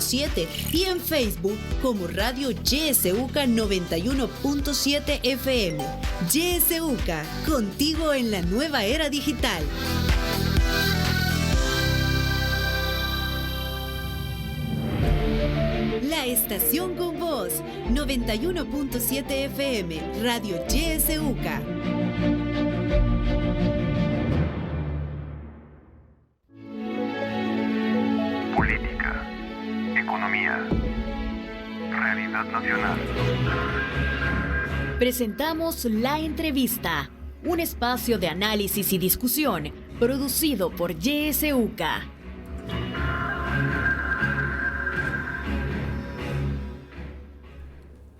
91.7 y en Facebook como Radio YSUCA 91.7 FM. YSUCA, contigo en la nueva era digital. La estación con voz, 91.7 FM, Radio YSUCA. Política, economía, realidad nacional. Presentamos La Entrevista, un espacio de análisis y discusión producido por YSUCA.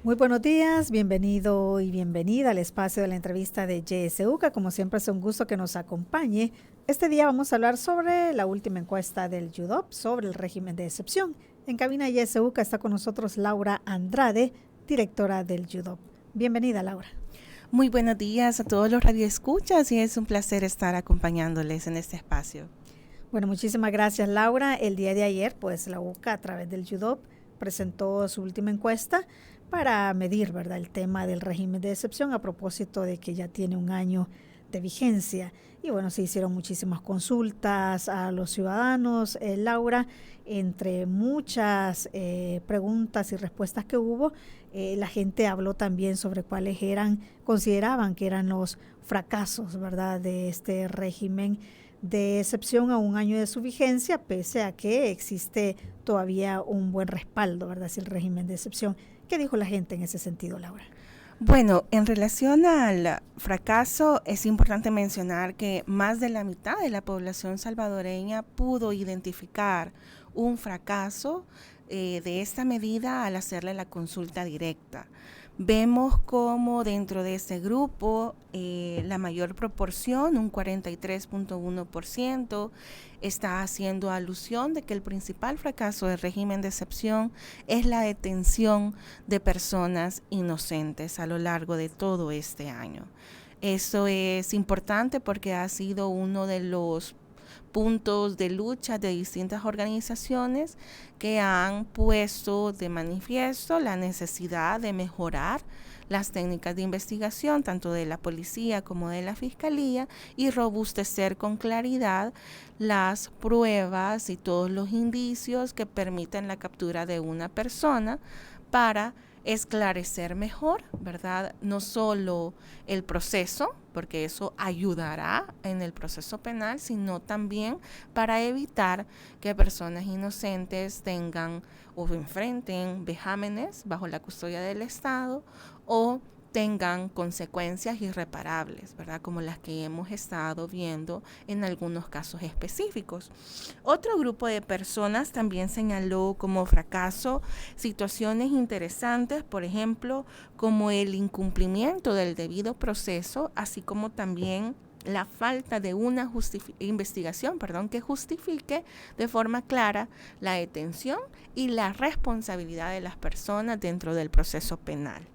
Muy buenos días, bienvenido y bienvenida al espacio de la entrevista de YSUCA. Como siempre es un gusto que nos acompañe. Este día vamos a hablar sobre la última encuesta del YUDOP sobre el régimen de excepción. En cabina YSUCA está con nosotros Laura Andrade, directora del YUDOP. Bienvenida, Laura. Muy buenos días a todos los radioescuchas y es un placer estar acompañándoles en este espacio. Bueno, muchísimas gracias, Laura. El día de ayer, pues la UCA a través del YUDOP presentó su última encuesta para medir, ¿verdad?, el tema del régimen de excepción a propósito de que ya tiene un año de vigencia. Y bueno, se hicieron muchísimas consultas a los ciudadanos. Laura, entre muchas preguntas y respuestas que hubo, la gente habló también sobre cuáles consideraban que eran los fracasos, ¿verdad?, de este régimen de excepción a un año de su vigencia, pese a que existe todavía un buen respaldo, ¿verdad?, hacia el régimen de excepción. ¿Qué dijo la gente en ese sentido, Laura? Bueno, en relación al fracaso, es importante mencionar que más de la mitad de la población salvadoreña pudo identificar un fracaso de esta medida al hacerle la consulta directa. Vemos como dentro de este grupo la mayor proporción, un 43.1%, está haciendo alusión de que el principal fracaso del régimen de excepción es la detención de personas inocentes a lo largo de todo este año. Eso es importante porque ha sido uno de los puntos de lucha de distintas organizaciones que han puesto de manifiesto la necesidad de mejorar las técnicas de investigación, tanto de la policía como de la fiscalía, y robustecer con claridad las pruebas y todos los indicios que permiten la captura de una persona para esclarecer mejor, ¿verdad?, no solo el proceso, porque eso ayudará en el proceso penal, sino también para evitar que personas inocentes tengan o enfrenten vejámenes bajo la custodia del Estado o tengan consecuencias irreparables, ¿verdad?, como las que hemos estado viendo en algunos casos específicos. Otro grupo de personas también señaló como fracaso situaciones interesantes, por ejemplo, como el incumplimiento del debido proceso, así como también la falta de una investigación que justifique de forma clara la detención y la responsabilidad de las personas dentro del proceso penal.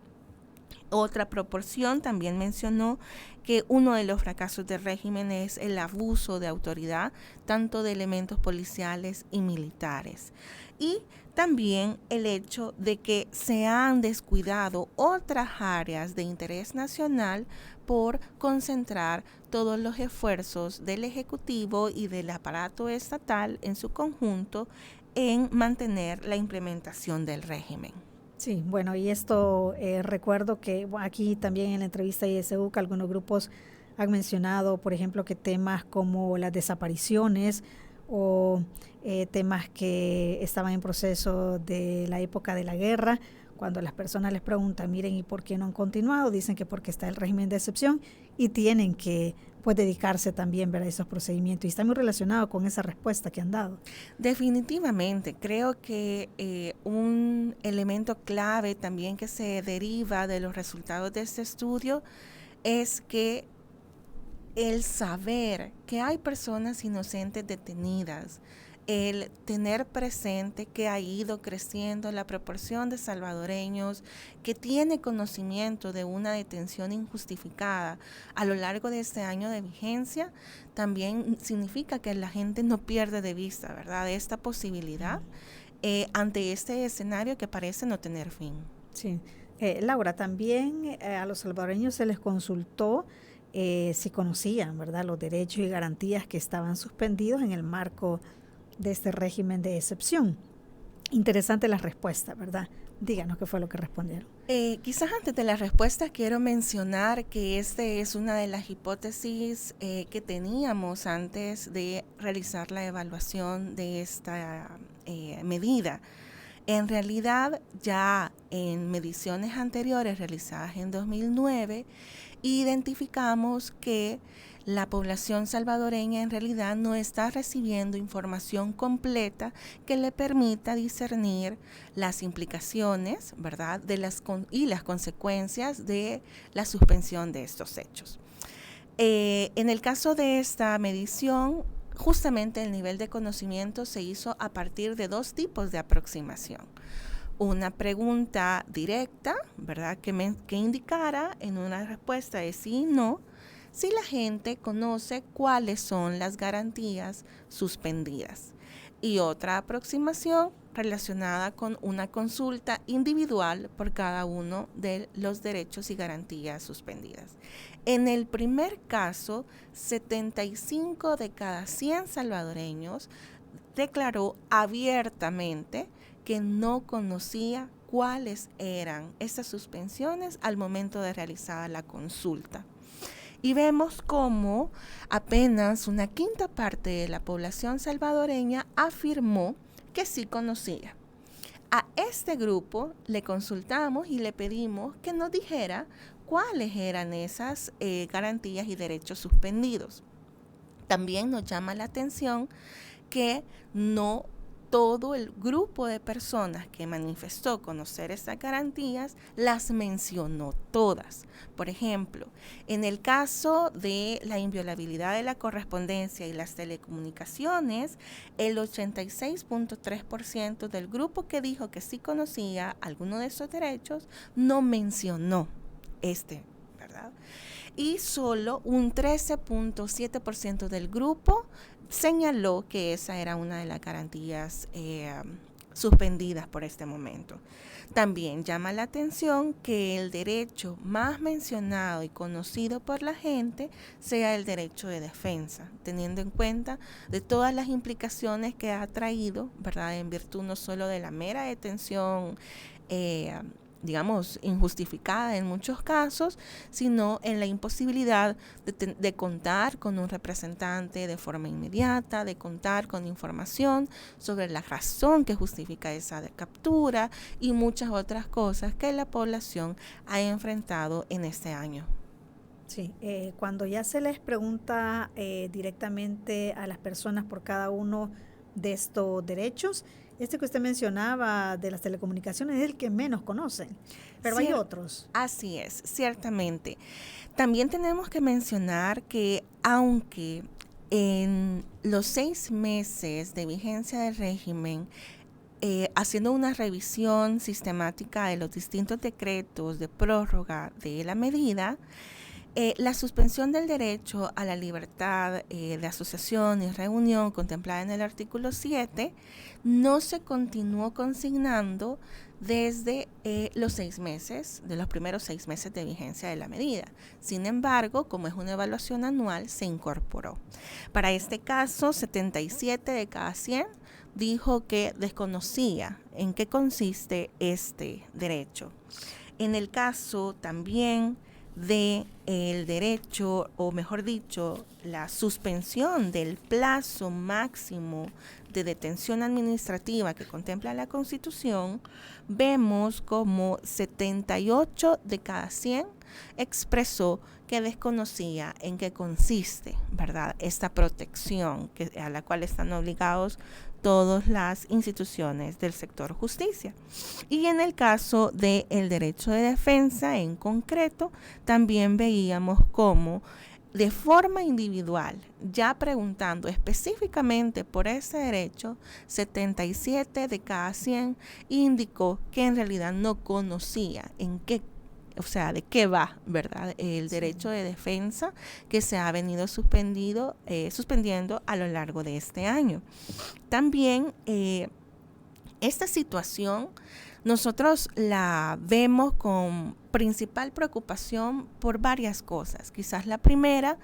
Otra proporción también mencionó que uno de los fracasos del régimen es el abuso de autoridad, tanto de elementos policiales y militares. Y también el hecho de que se han descuidado otras áreas de interés nacional por concentrar todos los esfuerzos del Ejecutivo y del aparato estatal en su conjunto en mantener la implementación del régimen. Sí, bueno, y esto recuerdo que aquí también en la entrevista YSUCA algunos grupos han mencionado, por ejemplo, que temas como las desapariciones o temas que estaban en proceso de la época de la guerra, cuando las personas les preguntan, miren, ¿y por qué no han continuado? Dicen que porque está el régimen de excepción y tienen que dedicarse también, ¿verdad?, a esos procedimientos. Y está muy relacionado con esa respuesta que han dado. Definitivamente, creo que un elemento clave también que se deriva de los resultados de este estudio es que el saber que hay personas inocentes detenidas, el tener presente que ha ido creciendo la proporción de salvadoreños que tiene conocimiento de una detención injustificada a lo largo de este año de vigencia, también significa que la gente no pierde de vista, ¿verdad?, esta posibilidad ante este escenario que parece no tener fin. Sí. Laura, también a los salvadoreños se les consultó si conocían, ¿verdad?, los derechos y garantías que estaban suspendidos en el marco de este régimen de excepción. Interesante la respuesta, ¿verdad? Díganos qué fue lo que respondieron. Quizás antes de la respuesta quiero mencionar que esta es una de las hipótesis que teníamos antes de realizar la evaluación de esta medida. En realidad, ya en mediciones anteriores realizadas en 2009, identificamos que la población salvadoreña en realidad no está recibiendo información completa que le permita discernir las implicaciones, ¿verdad?, y las consecuencias de la suspensión de estos hechos. En el caso de esta medición, justamente el nivel de conocimiento se hizo a partir de dos tipos de aproximación. Una pregunta directa, ¿verdad?, que indicara en una respuesta de sí y no, si la gente conoce cuáles son las garantías suspendidas. Y otra aproximación relacionada con una consulta individual por cada uno de los derechos y garantías suspendidas. En el primer caso, 75 de cada 100 salvadoreños declaró abiertamente que no conocía cuáles eran estas suspensiones al momento de realizar la consulta. Y vemos cómo apenas una quinta parte de la población salvadoreña afirmó que sí conocía. A este grupo le consultamos y le pedimos que nos dijera cuáles eran esas garantías y derechos suspendidos. También nos llama la atención que no todo el grupo de personas que manifestó conocer esas garantías las mencionó todas. Por ejemplo, en el caso de la inviolabilidad de la correspondencia y las telecomunicaciones, el 86.3% del grupo que dijo que sí conocía alguno de esos derechos no mencionó ¿verdad? Y solo un 13.7% del grupo señaló que esa era una de las garantías suspendidas por este momento. También llama la atención que el derecho más mencionado y conocido por la gente sea el derecho de defensa, teniendo en cuenta de todas las implicaciones que ha traído, ¿verdad?, en virtud no solo de la mera detención digamos, injustificada en muchos casos, sino en la imposibilidad de contar con un representante de forma inmediata, de contar con información sobre la razón que justifica esa captura y muchas otras cosas que la población ha enfrentado en este año. Sí, cuando ya se les pregunta directamente a las personas por cada uno de estos derechos, que usted mencionaba de las telecomunicaciones es el que menos conocen, pero hay otros. Así es, ciertamente. También tenemos que mencionar que aunque en los 6 meses de vigencia del régimen, haciendo una revisión sistemática de los distintos decretos de prórroga de la medida, la suspensión del derecho a la libertad de asociación y reunión contemplada en el artículo 7 no se continuó consignando desde los 6 meses, de los primeros 6 meses de vigencia de la medida. Sin embargo, como es una evaluación anual, se incorporó. Para este caso, 77 de cada 100 dijo que desconocía en qué consiste este derecho. En el caso también de el derecho, o mejor dicho, la suspensión del plazo máximo de detención administrativa que contempla la Constitución, vemos como 78 de cada 100 expresó que desconocía en qué consiste, ¿verdad?, esta protección a la cual están obligados todas las instituciones del sector justicia. Y en el caso del derecho de defensa en concreto, también veíamos cómo de forma individual, ya preguntando específicamente por ese derecho, 77 de cada 100 indicó que en realidad no conocía de qué va, ¿verdad?, el derecho de defensa que se ha venido suspendiendo a lo largo de este año. También en Esta situación nosotros la vemos con principal preocupación por varias cosas. Quizás la primera,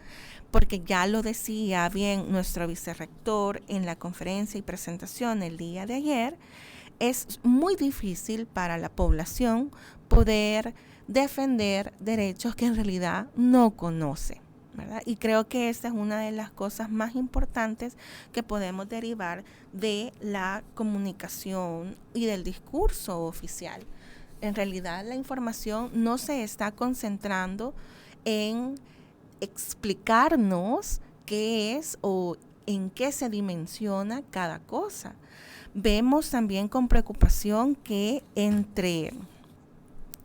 porque ya lo decía bien nuestro vicerrector en la conferencia y presentación el día de ayer, es muy difícil para la población poder defender derechos que en realidad no conoce, ¿verdad? Y creo que esta es una de las cosas más importantes que podemos derivar de la comunicación y del discurso oficial. En realidad la información no se está concentrando en explicarnos qué es o en qué se dimensiona cada cosa. Vemos también con preocupación que entre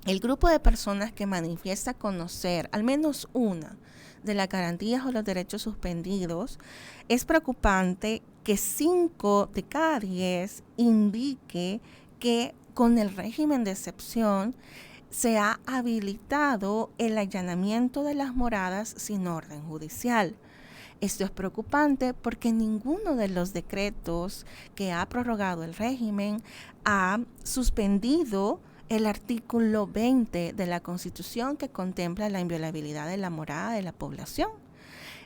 el grupo de personas que manifiesta conocer al menos una de las garantías o los derechos suspendidos, es preocupante que 5 de cada 10 indique que con el régimen de excepción se ha habilitado el allanamiento de las moradas sin orden judicial. Esto es preocupante porque ninguno de los decretos que ha prorrogado el régimen ha suspendido el artículo 20 de la Constitución que contempla la inviolabilidad de la morada de la población.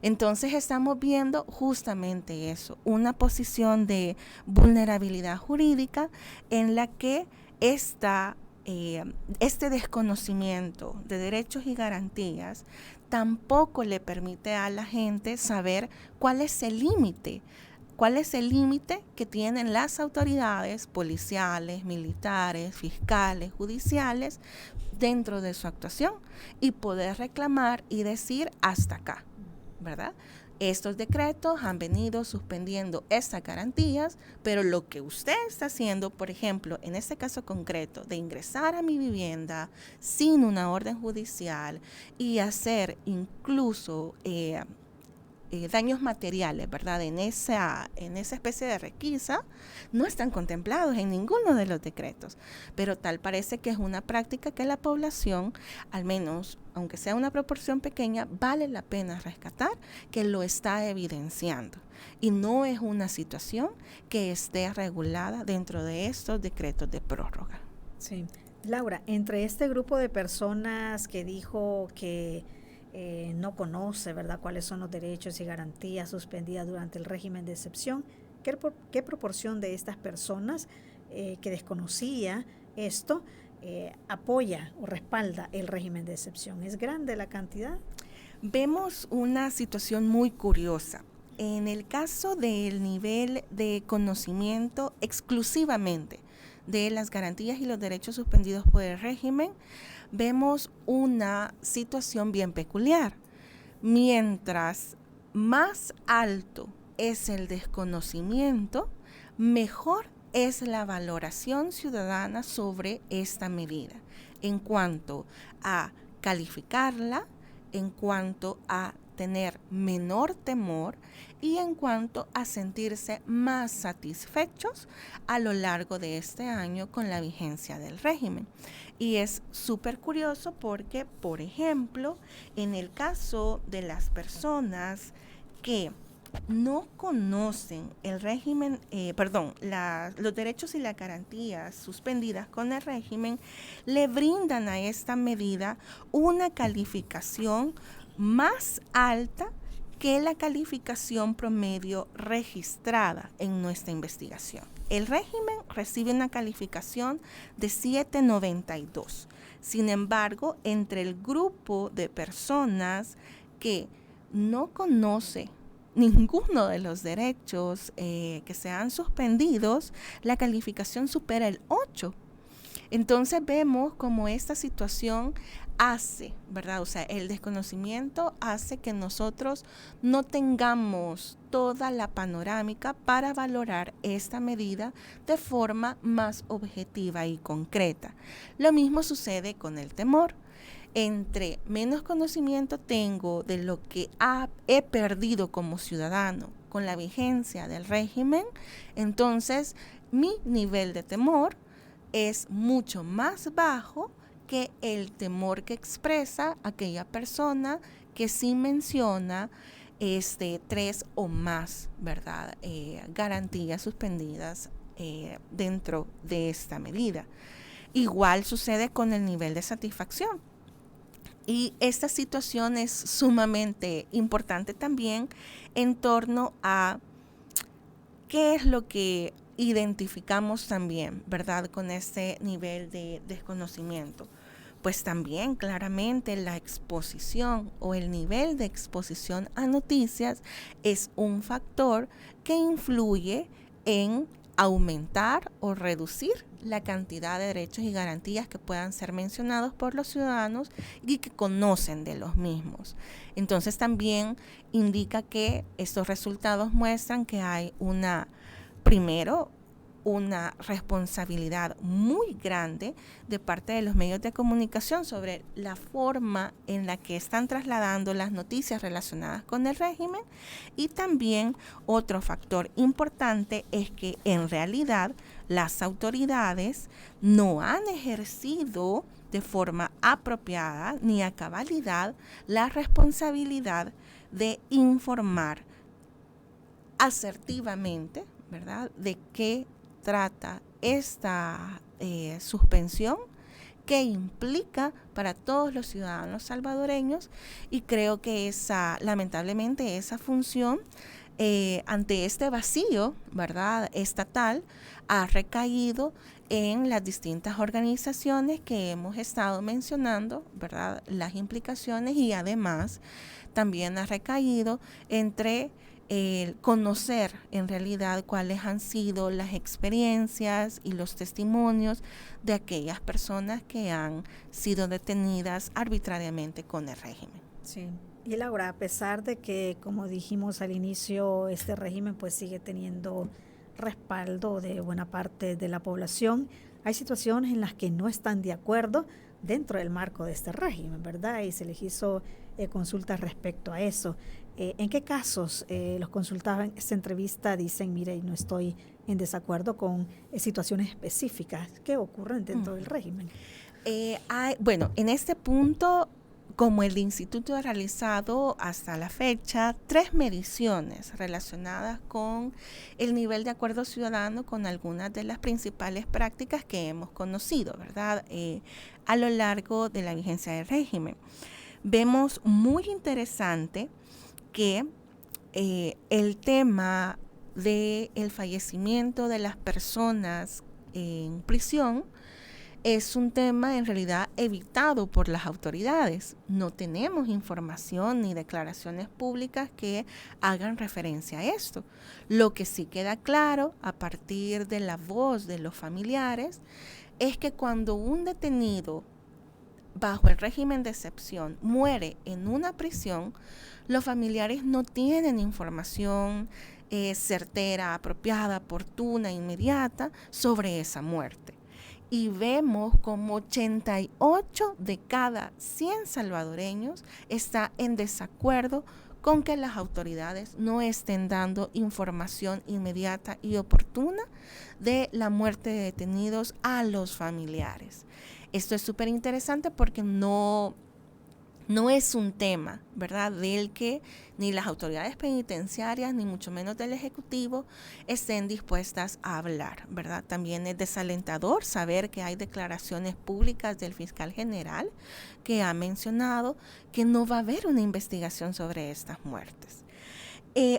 Entonces estamos viendo justamente eso, una posición de vulnerabilidad jurídica en la que este desconocimiento de derechos y garantías tampoco le permite a la gente saber cuál es el límite que tienen las autoridades policiales, militares, fiscales, judiciales dentro de su actuación y poder reclamar y decir hasta acá, ¿verdad? Estos decretos han venido suspendiendo estas garantías, pero lo que usted está haciendo, por ejemplo, en este caso concreto, de ingresar a mi vivienda sin una orden judicial y hacer incluso daños materiales, ¿verdad? En esa especie de requisa, no están contemplados en ninguno de los decretos. Pero tal parece que es una práctica que la población, al menos, aunque sea una proporción pequeña, vale la pena rescatar, que lo está evidenciando. Y no es una situación que esté regulada dentro de estos decretos de prórroga. Sí. Laura, entre este grupo de personas que dijo que no conoce, ¿verdad?, cuáles son los derechos y garantías suspendidas durante el régimen de excepción, ¿qué proporción de estas personas que desconocía esto apoya o respalda el régimen de excepción? ¿Es grande la cantidad? Vemos una situación muy curiosa. En el caso del nivel de conocimiento exclusivamente de las garantías y los derechos suspendidos por el régimen, vemos una situación bien peculiar. Mientras más alto es el desconocimiento, mejor es la valoración ciudadana sobre esta medida, en cuanto a calificarla, en cuanto a tener menor temor y en cuanto a sentirse más satisfechos a lo largo de este año con la vigencia del régimen. Y es súper curioso porque, por ejemplo, en el caso de las personas que no conocen el régimen, los derechos y las garantías suspendidas con el régimen, le brindan a esta medida una calificación más alta que la calificación promedio registrada en nuestra investigación. El régimen recibe una calificación de 7.92. Sin embargo, entre el grupo de personas que no conoce ninguno de los derechos que se han suspendidos, la calificación supera el 8. Entonces vemos como esta situación hace, ¿verdad? O sea, el desconocimiento hace que nosotros no tengamos toda la panorámica para valorar esta medida de forma más objetiva y concreta. Lo mismo sucede con el temor. Entre menos conocimiento tengo de lo que he perdido como ciudadano con la vigencia del régimen, entonces mi nivel de temor es mucho más bajo que el temor que expresa aquella persona que sí menciona 3 o más, ¿verdad? Garantías suspendidas dentro de esta medida. Igual sucede con el nivel de satisfacción. Y esta situación es sumamente importante también en torno a qué es lo que identificamos también, ¿verdad?, con este nivel de desconocimiento. Pues también claramente la exposición o el nivel de exposición a noticias es un factor que influye en aumentar o reducir la cantidad de derechos y garantías que puedan ser mencionados por los ciudadanos y que conocen de los mismos. Entonces también indica que estos resultados muestran que hay primero, una responsabilidad muy grande de parte de los medios de comunicación sobre la forma en la que están trasladando las noticias relacionadas con el régimen, y también otro factor importante es que en realidad las autoridades no han ejercido de forma apropiada ni a cabalidad la responsabilidad de informar asertivamente, ¿verdad?, de qué trata esta suspensión, que implica para todos los ciudadanos salvadoreños, y creo que lamentablemente esa función ante este vacío, ¿verdad?, estatal, ha recaído en las distintas organizaciones que hemos estado mencionando, ¿verdad?, las implicaciones, y además también ha recaído entre el conocer en realidad cuáles han sido las experiencias y los testimonios de aquellas personas que han sido detenidas arbitrariamente con el régimen. Sí. Y Laura, a pesar de que, como dijimos al inicio, este régimen pues sigue teniendo respaldo de buena parte de la población, hay situaciones en las que no están de acuerdo dentro del marco de este régimen, ¿verdad? Y se les hizo consultas respecto a eso. ¿En qué casos los consultados en esta entrevista dicen, mire, no estoy en desacuerdo con situaciones específicas que ocurren dentro del régimen? Bueno, en este punto, como el instituto ha realizado hasta la fecha 3 mediciones relacionadas con el nivel de acuerdo ciudadano con algunas de las principales prácticas que hemos conocido, ¿verdad?, a lo largo de la vigencia del régimen. Vemos muy interesante que el tema del fallecimiento de las personas en prisión es un tema en realidad evitado por las autoridades. No tenemos información ni declaraciones públicas que hagan referencia a esto. Lo que sí queda claro a partir de la voz de los familiares es que cuando un detenido bajo el régimen de excepción muere en una prisión, los familiares no tienen información certera, apropiada, oportuna, inmediata sobre esa muerte. Y vemos como 88 de cada 100 salvadoreños está en desacuerdo con que las autoridades no estén dando información inmediata y oportuna de la muerte de detenidos a los familiares. Esto es súper interesante porque no es un tema, ¿verdad?, del que ni las autoridades penitenciarias, ni mucho menos del Ejecutivo, estén dispuestas a hablar, ¿verdad? También es desalentador saber que hay declaraciones públicas del fiscal general que ha mencionado que no va a haber una investigación sobre estas muertes.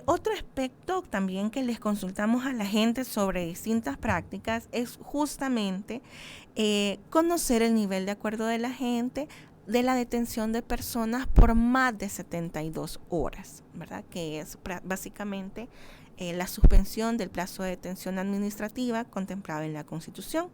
Otro aspecto también que les consultamos a la gente sobre distintas prácticas es justamente conocer el nivel de acuerdo de la gente de la detención de personas por más de 72 horas, ¿verdad?, que es básicamente la suspensión del plazo de detención administrativa contemplado en la Constitución.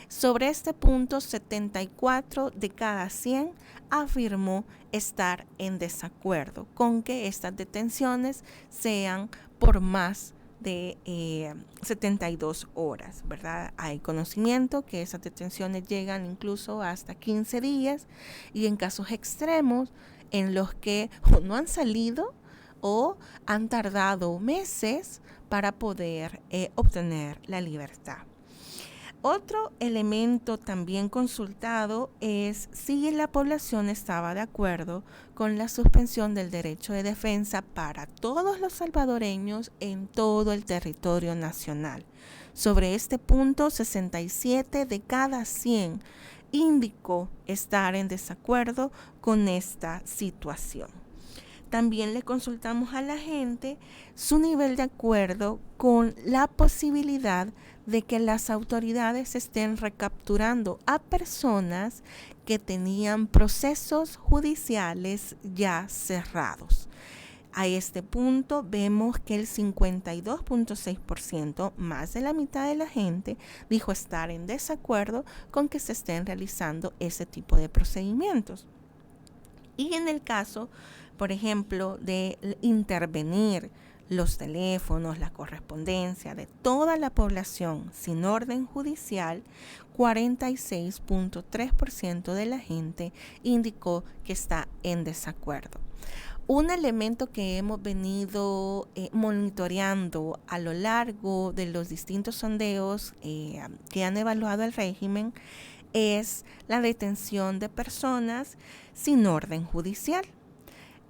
Sobre este punto, 74 de cada 100 afirmó estar en desacuerdo con que estas detenciones sean por más de 72 horas, ¿verdad? Hay conocimiento que esas detenciones llegan incluso hasta 15 días y en casos extremos en los que o no han salido o han tardado meses para poder obtener la libertad. Otro elemento también consultado es si la población estaba de acuerdo con la suspensión del derecho de defensa para todos los salvadoreños en todo el territorio nacional. Sobre este punto, 67 de cada 100 indicó estar en desacuerdo con esta situación. También le consultamos a la gente su nivel de acuerdo con la posibilidad de que las autoridades estén recapturando a personas que tenían procesos judiciales ya cerrados. A este punto vemos que el 52.6%, más de la mitad de la gente, dijo estar en desacuerdo con que se estén realizando ese tipo de procedimientos. Y en el caso, por ejemplo, de intervenir los teléfonos, la correspondencia de toda la población sin orden judicial, 46.3% de la gente indicó que está en desacuerdo. Un elemento que hemos venido monitoreando a lo largo de los distintos sondeos que han evaluado el régimen es la detención de personas sin orden judicial.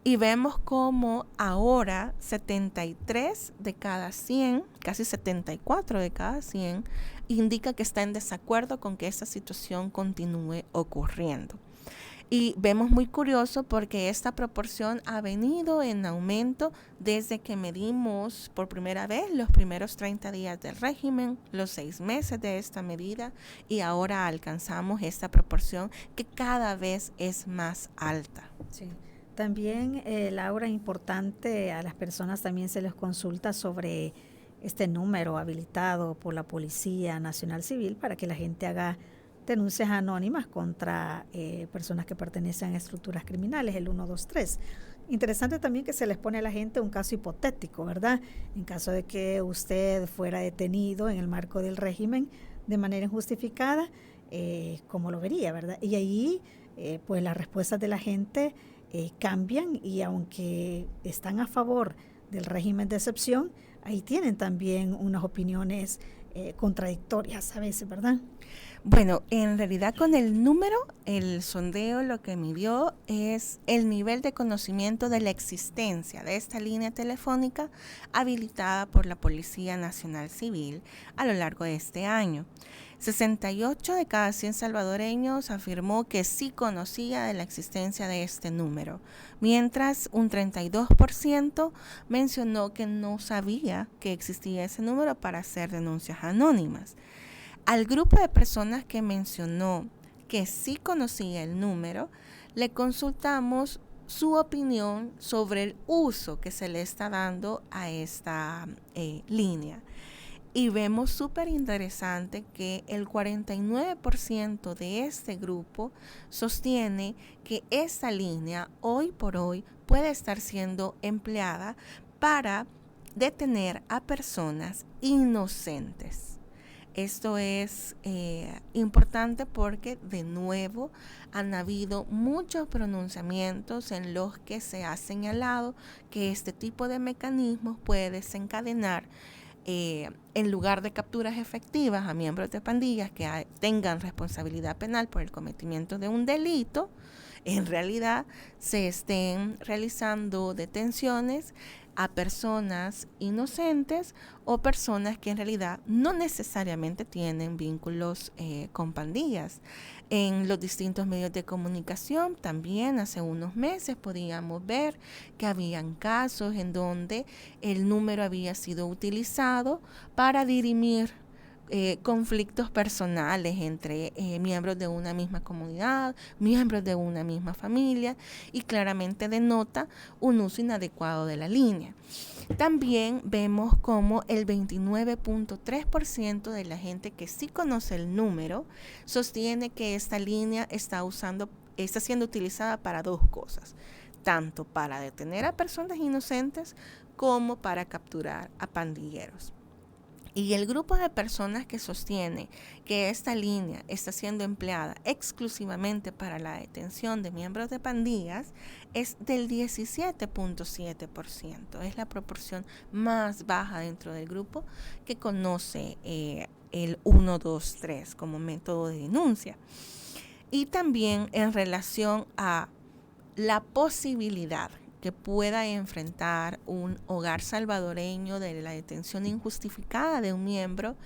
Y vemos como ahora 73 de cada 100, casi 74 de cada 100, indica que está en desacuerdo con que esta situación continúe ocurriendo. Y vemos muy curioso porque esta proporción ha venido en aumento desde que medimos por primera vez los primeros 30 días del régimen, los 6 meses de esta medida, y ahora alcanzamos esta proporción que cada vez es más alta. Sí. También, Laura, importante, a las personas también se les consulta sobre este número habilitado por la Policía Nacional Civil para que la gente haga denuncias anónimas contra personas que pertenecen a estructuras criminales, el 123. Interesante también que se les pone a la gente un caso hipotético, ¿verdad? En caso de que usted fuera detenido en el marco del régimen de manera injustificada, ¿cómo lo vería, verdad? Y ahí, pues las respuestas de la gente cambian, y aunque están a favor del régimen de excepción, ahí tienen también unas opiniones contradictorias a veces, ¿verdad? Bueno, en realidad con el número, el sondeo lo que midió es el nivel de conocimiento de la existencia de esta línea telefónica habilitada por la Policía Nacional Civil a lo largo de este año. 68 de cada 100 salvadoreños afirmó que sí conocía de la existencia de este número, mientras un 32% mencionó que no sabía que existía ese número para hacer denuncias anónimas. Al grupo de personas que mencionó que sí conocía el número, le consultamos su opinión sobre el uso que se le está dando a esta línea. Y vemos súper interesante que el 49% de este grupo sostiene que esta línea hoy por hoy puede estar siendo empleada para detener a personas inocentes. Esto es importante porque, de nuevo, han habido muchos pronunciamientos en los que se ha señalado que este tipo de mecanismos puede desencadenar, en lugar de capturas efectivas a miembros de pandillas que tengan responsabilidad penal por el cometimiento de un delito, en realidad se estén realizando detenciones a personas inocentes o personas que en realidad no necesariamente tienen vínculos con pandillas. En los distintos medios de comunicación también hace unos meses podíamos ver que habían casos en donde el número había sido utilizado para dirimir conflictos personales entre miembros de una misma comunidad, miembros de una misma familia, y claramente denota un uso inadecuado de la línea. También vemos como el 29.3% de la gente que sí conoce el número sostiene que esta línea está siendo utilizada para dos cosas, tanto para detener a personas inocentes como para capturar a pandilleros. Y el grupo de personas que sostiene que esta línea está siendo empleada exclusivamente para la detención de miembros de pandillas es del 17.7%. Es la proporción más baja dentro del grupo que conoce el 123 como método de denuncia. Y también en relación a la posibilidad que pueda enfrentar un hogar salvadoreño de la detención injustificada de un miembro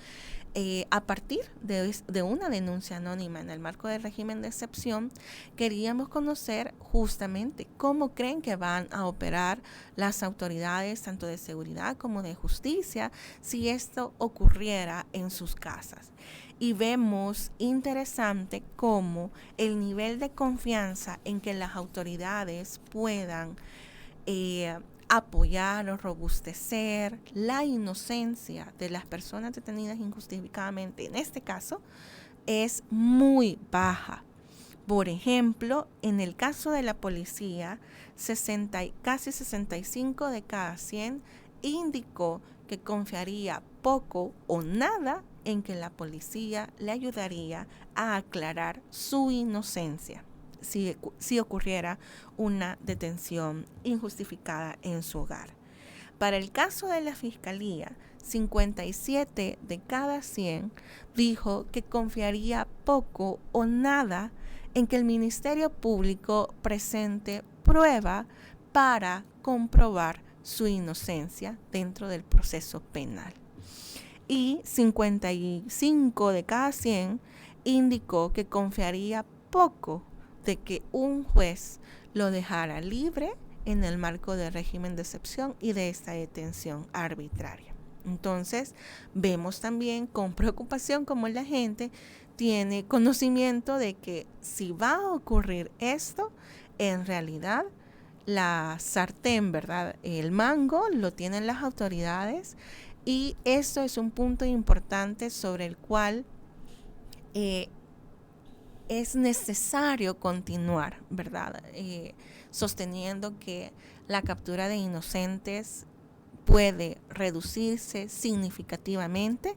a partir de una denuncia anónima en el marco del régimen de excepción, queríamos conocer justamente cómo creen que van a operar las autoridades tanto de seguridad como de justicia si esto ocurriera en sus casas. Y vemos interesante cómo el nivel de confianza en que las autoridades puedan apoyar o robustecer la inocencia de las personas detenidas injustificadamente, en este caso, es muy baja. Por ejemplo, en el caso de la policía, casi 65 de cada 100 indicó que confiaría poco o nada en que la policía le ayudaría a aclarar su inocencia si ocurriera una detención injustificada en su hogar. Para el caso de la Fiscalía, 57 de cada 100 dijo que confiaría poco o nada en que el Ministerio Público presente prueba para comprobar su inocencia dentro del proceso penal. Y 55 de cada 100 indicó que confiaría poco de que un juez lo dejara libre en el marco del régimen de excepción y de esta detención arbitraria. Entonces, vemos también con preocupación cómo la gente tiene conocimiento de que si va a ocurrir esto, en realidad la sartén, ¿verdad? El mango lo tienen las autoridades, y esto es un punto importante sobre el cual es necesario continuar, ¿verdad? Sosteniendo que la captura de inocentes puede reducirse significativamente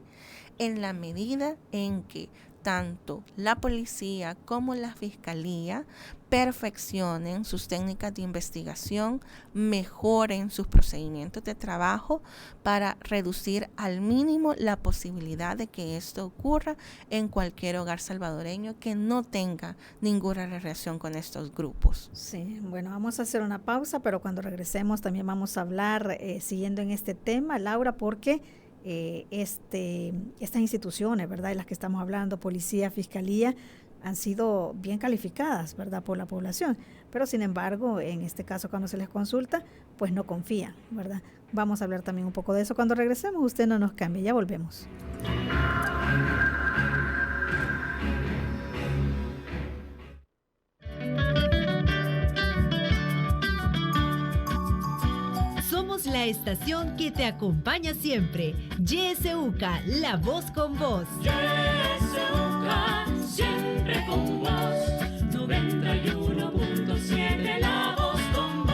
en la medida en que tanto la policía como la fiscalía perfeccionen sus técnicas de investigación, mejoren sus procedimientos de trabajo para reducir al mínimo la posibilidad de que esto ocurra en cualquier hogar salvadoreño que no tenga ninguna relación con estos grupos. Sí, bueno, vamos a hacer una pausa, pero cuando regresemos también vamos a hablar, siguiendo en este tema, Laura, porque estas instituciones, ¿verdad?, de las que estamos hablando, policía, fiscalía, han sido bien calificadas, ¿verdad?, por la población, pero sin embargo, en este caso cuando se les consulta, pues no confían, ¿verdad? Vamos a hablar también un poco de eso cuando regresemos. Usted no nos cambie, ya volvemos. Somos la estación que te acompaña siempre. YSUCA, la voz con vos. YSUCA, siempre con vos. 91.7, la voz con vos.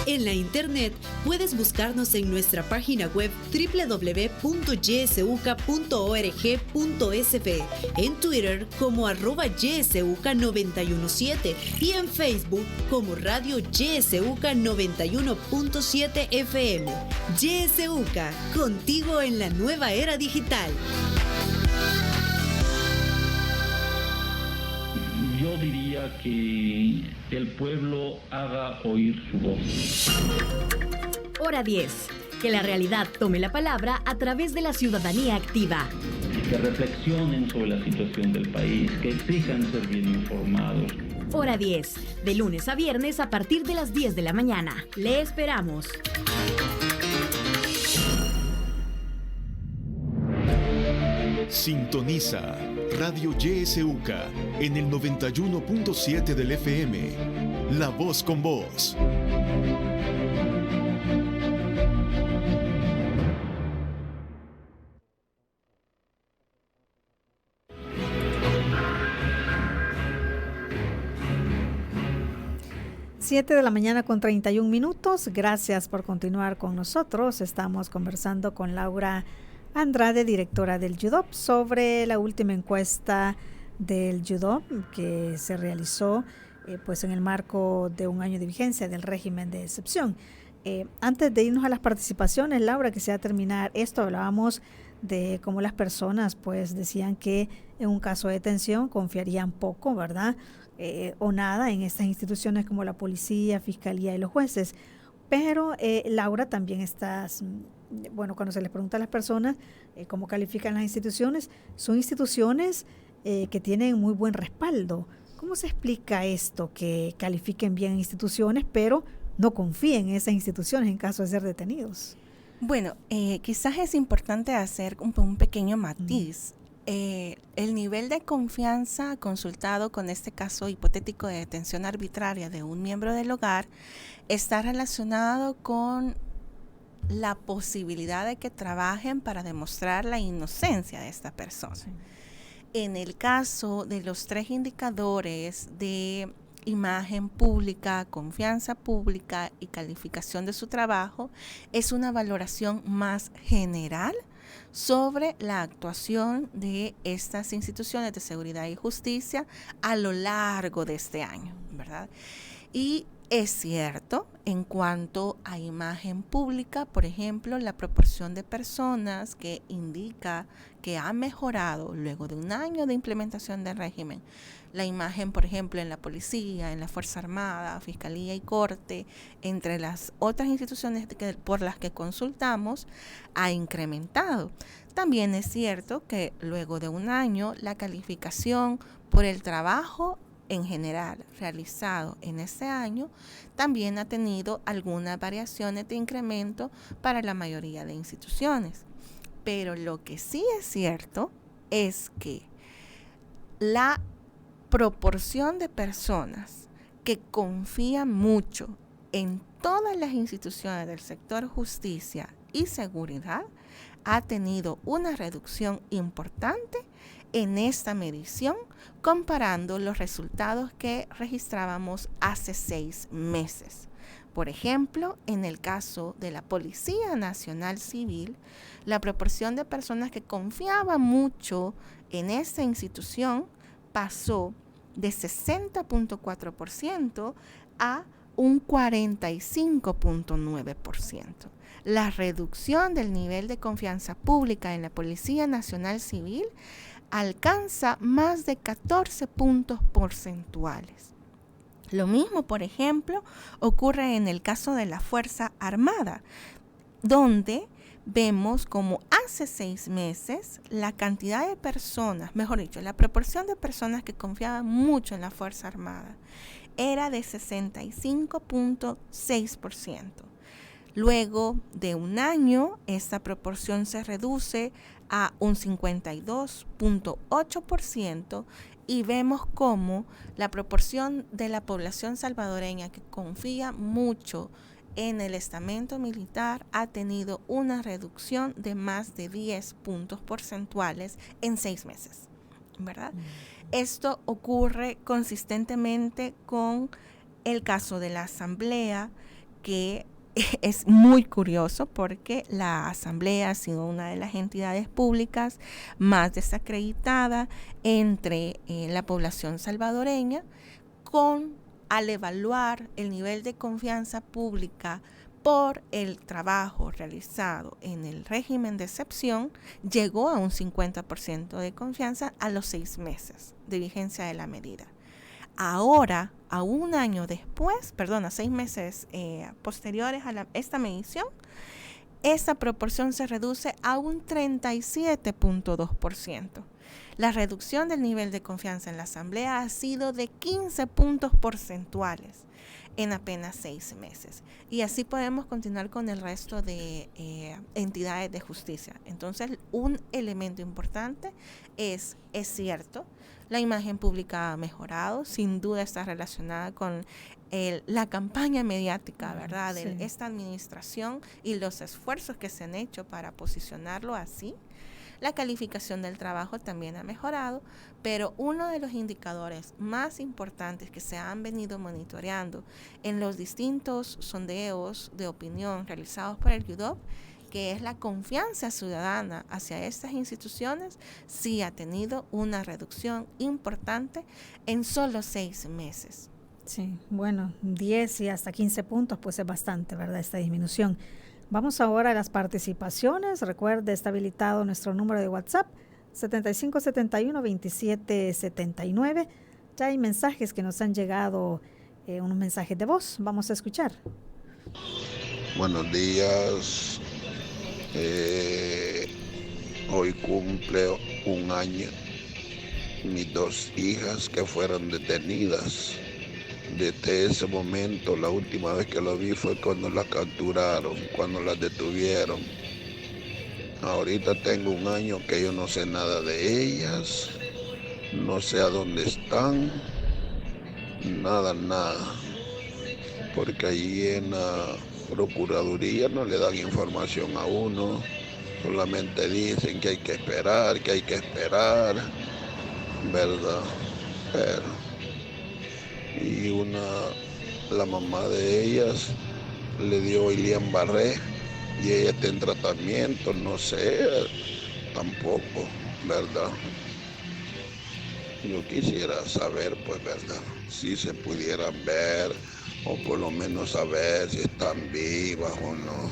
En la internet puedes buscarnos en nuestra página web www.ysuca.org.sb, en Twitter como @ysuca917 y en Facebook como Radio YSUCA 91.7 FM. YSUCA, contigo en la nueva era digital. Yo diría que el pueblo haga oír su voz. Hora 10. Que la realidad tome la palabra a través de la ciudadanía activa. Que reflexionen sobre la situación del país, que exijan ser bien informados. Hora 10. De lunes a viernes a partir de las 10 de la mañana. Le esperamos. Sintoniza Radio YSUCA en el 91.7 del FM. La voz con vos. Siete de la mañana con 31 minutos. Gracias por continuar con nosotros. Estamos conversando con Laura Andrade, directora del YUDOP, sobre la última encuesta del YUDOP que se realizó pues en el marco de un año de vigencia del régimen de excepción. Antes de irnos a las participaciones, Laura, quisiera terminar esto. Hablábamos de cómo las personas pues decían que en un caso de detención confiarían poco, ¿verdad? O nada en estas instituciones como la policía, fiscalía y los jueces. Pero, Laura, también cuando se les pregunta a las personas cómo califican las instituciones, son instituciones que tienen muy buen respaldo. ¿Cómo se explica esto, que califiquen bien instituciones, pero no confíen en esas instituciones en caso de ser detenidos? Bueno, quizás es importante hacer un pequeño matiz. El nivel de confianza consultado con este caso hipotético de detención arbitraria de un miembro del hogar está relacionado con la posibilidad de que trabajen para demostrar la inocencia de esta persona. Sí. En el caso de los 3 indicadores de imagen pública, confianza pública y calificación de su trabajo, es una valoración más general sobre la actuación de estas instituciones de seguridad y justicia a lo largo de este año, ¿verdad? Y es cierto, en cuanto a imagen pública, por ejemplo, la proporción de personas que indica que ha mejorado luego de un año de implementación del régimen, la imagen, por ejemplo, en la policía, en la Fuerza Armada, Fiscalía y Corte, entre las otras instituciones por las que consultamos, ha incrementado. También es cierto que luego de un año, la calificación por el trabajo en general realizado en ese año también ha tenido algunas variaciones de incremento para la mayoría de instituciones. Pero lo que sí es cierto es que la proporción de personas que confían mucho en todas las instituciones del sector justicia y seguridad ha tenido una reducción importante en esta medición, comparando los resultados que registrábamos hace 6 meses. Por ejemplo, en el caso de la Policía Nacional Civil, la proporción de personas que confiaban mucho en esta institución pasó de 60.4% a un 45.9%. La reducción del nivel de confianza pública en la Policía Nacional Civil alcanza más de 14 puntos porcentuales. Lo mismo, por ejemplo, ocurre en el caso de la Fuerza Armada, donde vemos como hace 6 meses la cantidad de personas, mejor dicho, la proporción de personas que confiaban mucho en la Fuerza Armada era de 65.6%. Luego de un año, esta proporción se reduce a un 52.8% y vemos cómo la proporción de la población salvadoreña que confía mucho en el estamento militar ha tenido una reducción de más de 10 puntos porcentuales en 6 meses, ¿verdad? Esto ocurre consistentemente con el caso de la Asamblea, que es muy curioso porque la Asamblea ha sido una de las entidades públicas más desacreditada entre la población salvadoreña, al evaluar el nivel de confianza pública por el trabajo realizado en el régimen de excepción, llegó a un 50% de confianza a los 6 meses de vigencia de la medida. Ahora, a 6 meses posteriores a esta medición, esta proporción se reduce a un 37.2%. La reducción del nivel de confianza en la Asamblea ha sido de 15 puntos porcentuales en apenas 6 meses. Y así podemos continuar con el resto de entidades de justicia. Entonces, un elemento importante es cierto, la imagen pública ha mejorado, sin duda está relacionada con la campaña mediática, ¿verdad? Sí. De esta administración y los esfuerzos que se han hecho para posicionarlo así. La calificación del trabajo también ha mejorado, pero uno de los indicadores más importantes que se han venido monitoreando en los distintos sondeos de opinión realizados por el UDOP, que es la confianza ciudadana hacia estas instituciones, sí ha tenido una reducción importante en solo 6 meses. Sí, bueno, 10 y hasta 15 puntos, pues es bastante, ¿verdad? Esta disminución. Vamos ahora a las participaciones. Recuerde, está habilitado nuestro número de WhatsApp, 7571-2779. Ya hay mensajes que nos han llegado, unos mensajes de voz. Vamos a escuchar. Buenos días. Hoy cumple un año mis 2 hijas que fueron detenidas. Desde ese momento, la última vez que lo vi fue cuando las capturaron, cuando las detuvieron. Ahorita tengo un año que yo no sé nada de ellas, no sé a dónde están, nada, porque allí en la Procuraduría no le dan información a uno, solamente dicen que hay que esperar, ¿verdad? Y la mamá de ellas le dio Guillain-Barré y ella está en tratamiento, no sé, tampoco, ¿verdad? Yo quisiera saber, pues, ¿verdad? Si se pudieran ver, o por lo menos saber si están vivas o no.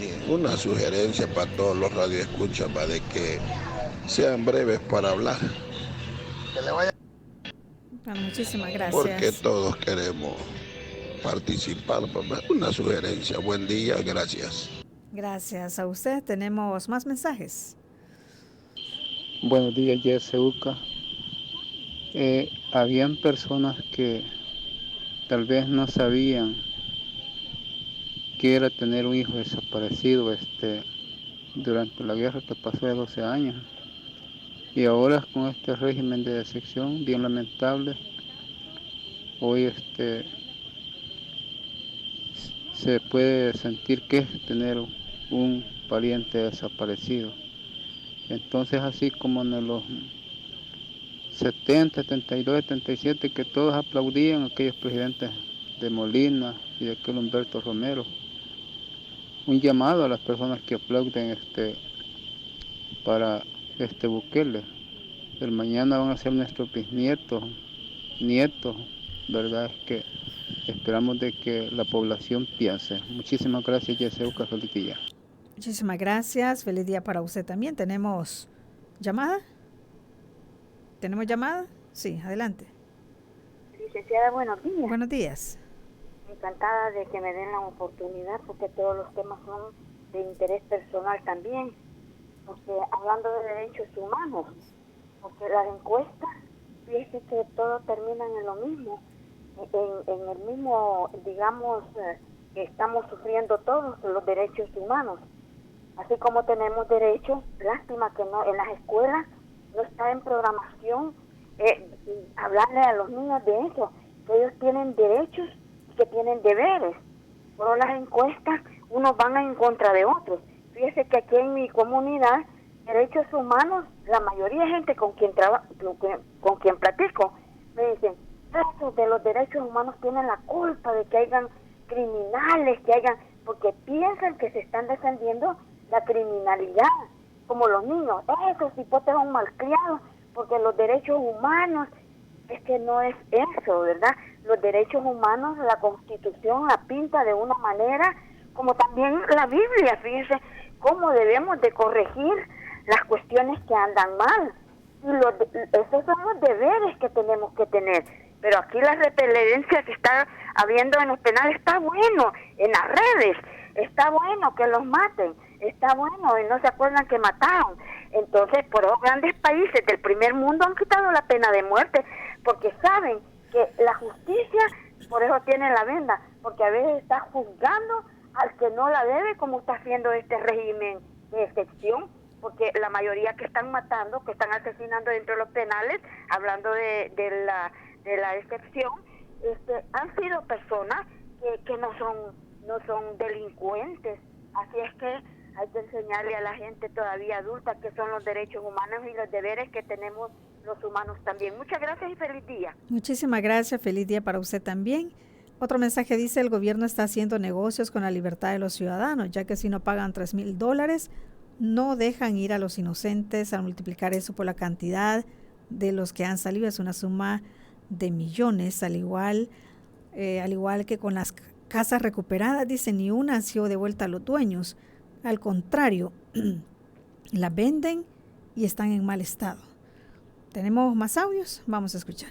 Y una sugerencia para todos los radioescuchas, ¿va? De que sean breves para hablar. Que le vaya. Bueno, muchísimas gracias. Porque todos queremos participar. Una sugerencia. Buen día, gracias. Gracias a usted. Tenemos más mensajes. Buenos días, YSUCA. Habían personas que tal vez no sabían qué era tener un hijo desaparecido durante la guerra que pasó de 12 años. Y ahora con este régimen de deserción bien lamentable, hoy se puede sentir que es tener un pariente desaparecido. Entonces, así como en los 70, 72, 77, que todos aplaudían a aquellos presidentes de Molina y de aquel Humberto Romero, un llamado a las personas que aplauden para Bukele. El mañana van a ser nuestros bisnietos, nietos, ¿verdad? Es que esperamos de que la población piense. Muchísimas gracias, YSUCA, feliz día. Muchísimas gracias, feliz día para usted también. ¿Tenemos llamada? ¿Tenemos llamada? Sí, adelante. Licenciada, buenos días. Buenos días. Encantada de que me den la oportunidad, porque todos los temas son de interés personal también, porque hablando de derechos humanos, porque las encuestas, fíjese que todos terminan en lo mismo, en el mismo, digamos, que estamos sufriendo todos los derechos humanos, así como tenemos derechos. Lástima que no en las escuelas no está en programación hablarle a los niños de eso, que ellos tienen derechos y que tienen deberes. Por las encuestas unos van en contra de otros. Fíjese que aquí en mi comunidad, derechos humanos, la mayoría de gente con quien platico, me dicen, esos de los derechos humanos tienen la culpa de que hayan criminales, porque piensan que se están defendiendo la criminalidad, como los niños, esos hipotes son malcriados, porque los derechos humanos, es que no es eso, ¿verdad? Los derechos humanos, la Constitución la pinta de una manera, como también la Biblia, fíjense, cómo debemos de corregir las cuestiones que andan mal. Y esos son los deberes que tenemos que tener. Pero aquí la repelencia que está habiendo en los penales está bueno, en las redes, está bueno que los maten, está bueno y no se acuerdan que mataron. Entonces, por los grandes países del primer mundo han quitado la pena de muerte, porque saben que la justicia, por eso tienen la venda, porque a veces está juzgando al que no la debe, como está haciendo este régimen de excepción, porque la mayoría que están matando, que están asesinando dentro de los penales, hablando de la excepción, han sido personas que no son delincuentes. Así es que hay que enseñarle a la gente todavía adulta que son los derechos humanos y los deberes que tenemos los humanos también. Muchas gracias y feliz día. Muchísimas gracias, feliz día para usted también. Otro mensaje dice, el gobierno está haciendo negocios con la libertad de los ciudadanos, ya que si no pagan $3,000, no dejan ir a los inocentes. Al multiplicar eso por la cantidad de los que han salido, es una suma de millones, al igual que con las casas recuperadas, dice, ni una ha sido devuelta a los dueños. Al contrario, las venden y están en mal estado. ¿Tenemos más audios? Vamos a escuchar.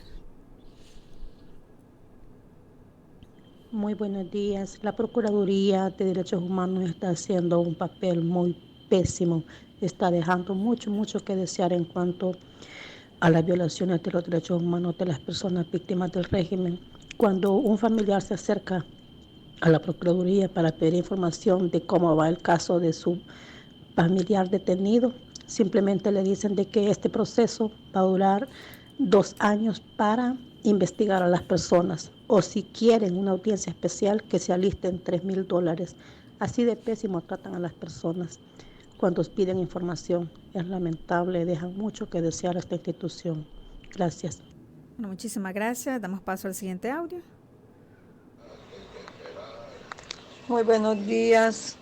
Muy buenos días. La Procuraduría de Derechos Humanos está haciendo un papel muy pésimo. Está dejando mucho que desear en cuanto a las violaciones de los derechos humanos de las personas víctimas del régimen. Cuando un familiar se acerca a la Procuraduría para pedir información de cómo va el caso de su familiar detenido, simplemente le dicen de que este proceso va a durar 2 años para investigar a las personas, o si quieren una audiencia especial, que se alisten $3,000. Así de pésimo tratan a las personas cuando piden información. Es lamentable, dejan mucho que desear a esta institución. Gracias. Bueno, muchísimas gracias. Damos paso al siguiente audio. Muy buenos días,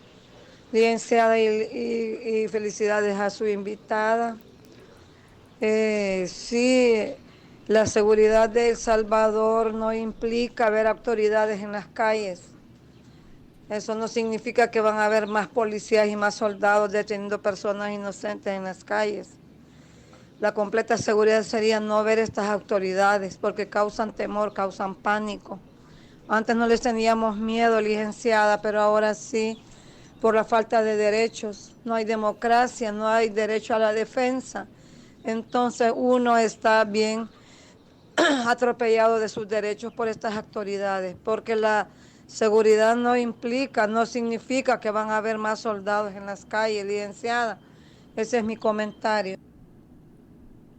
licenciada, y felicidades a su invitada. Sí, la seguridad de El Salvador no implica ver autoridades en las calles. Eso no significa que van a haber más policías y más soldados deteniendo personas inocentes en las calles. La completa seguridad sería no ver estas autoridades, porque causan temor, causan pánico. Antes no les teníamos miedo, licenciada, pero ahora sí, por la falta de derechos. No hay democracia, no hay derecho a la defensa. Entonces uno está bien atropellado de sus derechos por estas autoridades, porque la seguridad no significa que van a haber más soldados en las calles, licenciada. Ese es mi comentario.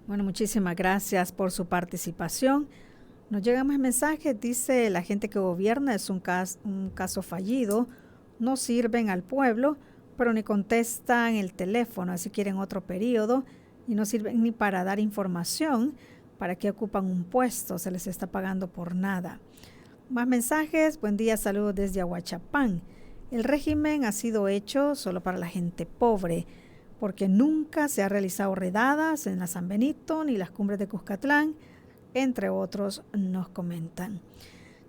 Bueno, muchísimas gracias por su participación. Nos llegan más mensajes. Dice, la gente que gobierna es un caso fallido, no sirven al pueblo, pero ni contestan el teléfono, así quieren otro periodo y no sirven ni para dar información. ¿Para qué ocupan un puesto? Se les está pagando por nada. Más mensajes. Buen día, saludos desde Ahuachapán. El régimen ha sido hecho solo para la gente pobre, porque nunca se ha realizado redadas en la San Benito ni las cumbres de Cuscatlán, entre otros, nos comentan.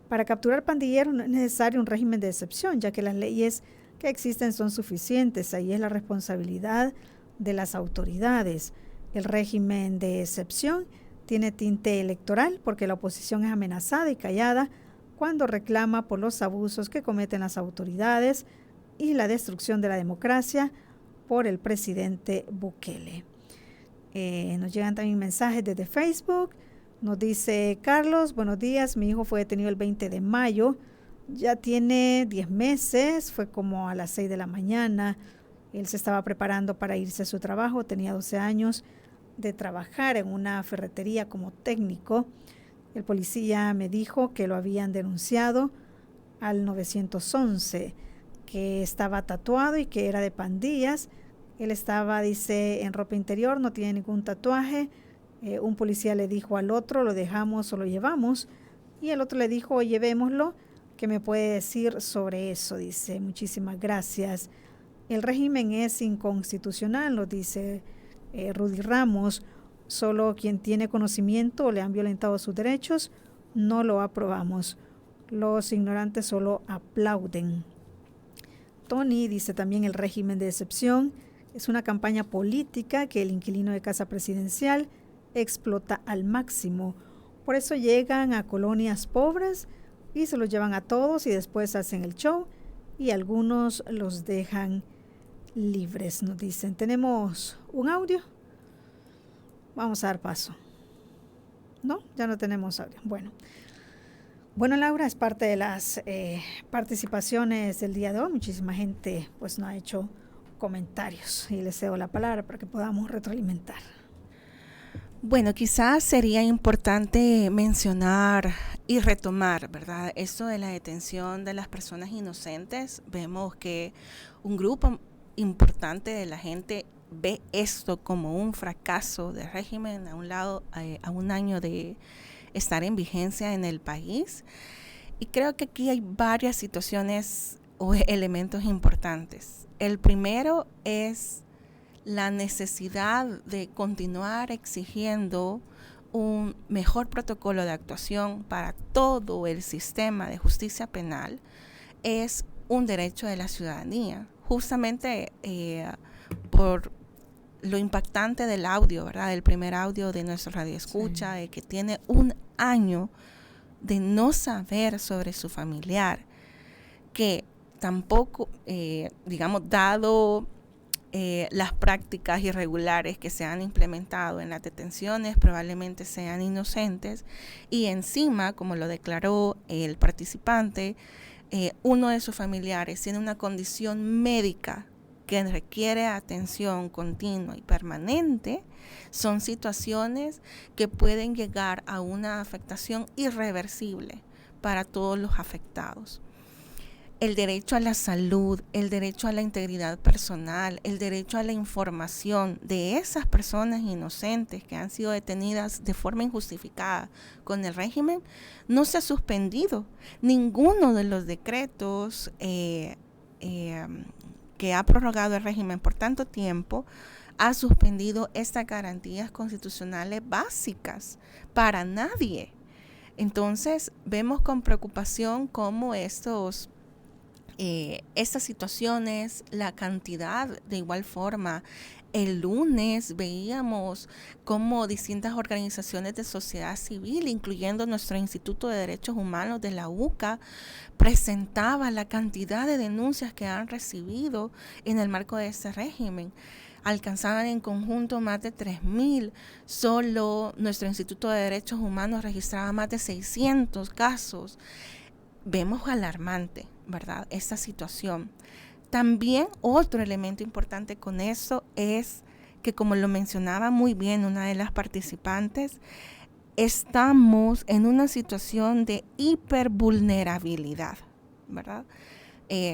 Para capturar pandilleros no es necesario un régimen de excepción, ya que las leyes que existen son suficientes. Ahí es la responsabilidad de las autoridades. El régimen de excepción tiene tinte electoral porque la oposición es amenazada y callada cuando reclama por los abusos que cometen las autoridades y la destrucción de la democracia por el presidente Bukele. Nos llegan también mensajes desde Facebook. Nos dice Carlos, buenos días, mi hijo fue detenido el 20 de mayo, ya tiene 10 meses, fue como a las 6 de la mañana, él se estaba preparando para irse a su trabajo, tenía 12 años de trabajar en una ferretería como técnico. El policía me dijo que lo habían denunciado al 911, que estaba tatuado y que era de pandillas. Él estaba, dice, en ropa interior, no tiene ningún tatuaje. Un policía le dijo al otro, ¿lo dejamos o lo llevamos? Y el otro le dijo, llevémoslo, ¿qué me puede decir sobre eso? Dice, muchísimas gracias. El régimen es inconstitucional, lo dice Rudy Ramos. Solo quien tiene conocimiento o le han violentado sus derechos, no lo aprobamos. Los ignorantes solo aplauden. Tony dice también, el régimen de excepción es una campaña política que el inquilino de casa presidencial explota al máximo. Por eso llegan a colonias pobres y se los llevan a todos y después hacen el show y algunos los dejan libres, nos dicen. ¿Tenemos un audio? Vamos a dar paso. ¿No? Ya no tenemos audio. Bueno, Laura, es parte de las participaciones del día de hoy. Muchísima gente pues no ha hecho comentarios y les cedo la palabra para que podamos retroalimentar. Bueno, quizás sería importante mencionar y retomar, ¿verdad? Esto de la detención de las personas inocentes. Vemos que un grupo importante de la gente ve esto como un fracaso del régimen a un año de estar en vigencia en el país. Y creo que aquí hay varias situaciones o elementos importantes. El primero es la necesidad de continuar exigiendo un mejor protocolo de actuación para todo el sistema de justicia penal es un derecho de la ciudadanía, justamente por lo impactante del audio, ¿verdad? El primer audio de nuestro radioescucha, de que tiene 1 año de no saber sobre su familiar, que tampoco, dado las prácticas irregulares que se han implementado en las detenciones, probablemente sean inocentes, y encima, como lo declaró el participante, uno de sus familiares tiene una condición médica que requiere atención continua y permanente. Son situaciones que pueden llegar a una afectación irreversible para todos los afectados. El derecho a la salud, el derecho a la integridad personal, el derecho a la información de esas personas inocentes que han sido detenidas de forma injustificada con el régimen, no se ha suspendido. Ninguno de los decretos que ha prorrogado el régimen por tanto tiempo ha suspendido estas garantías constitucionales básicas para nadie. Entonces, vemos con preocupación cómo estas situaciones, la cantidad, de igual forma, el lunes veíamos cómo distintas organizaciones de sociedad civil, incluyendo nuestro Instituto de Derechos Humanos de la UCA, presentaba la cantidad de denuncias que han recibido en el marco de este régimen. Alcanzaban en conjunto más de 3,000. Solo nuestro Instituto de Derechos Humanos registraba más de 600 casos. Vemos alarmante, ¿verdad?, esta situación. También otro elemento importante con eso es que, como lo mencionaba muy bien una de las participantes, estamos en una situación de hipervulnerabilidad, ¿verdad?,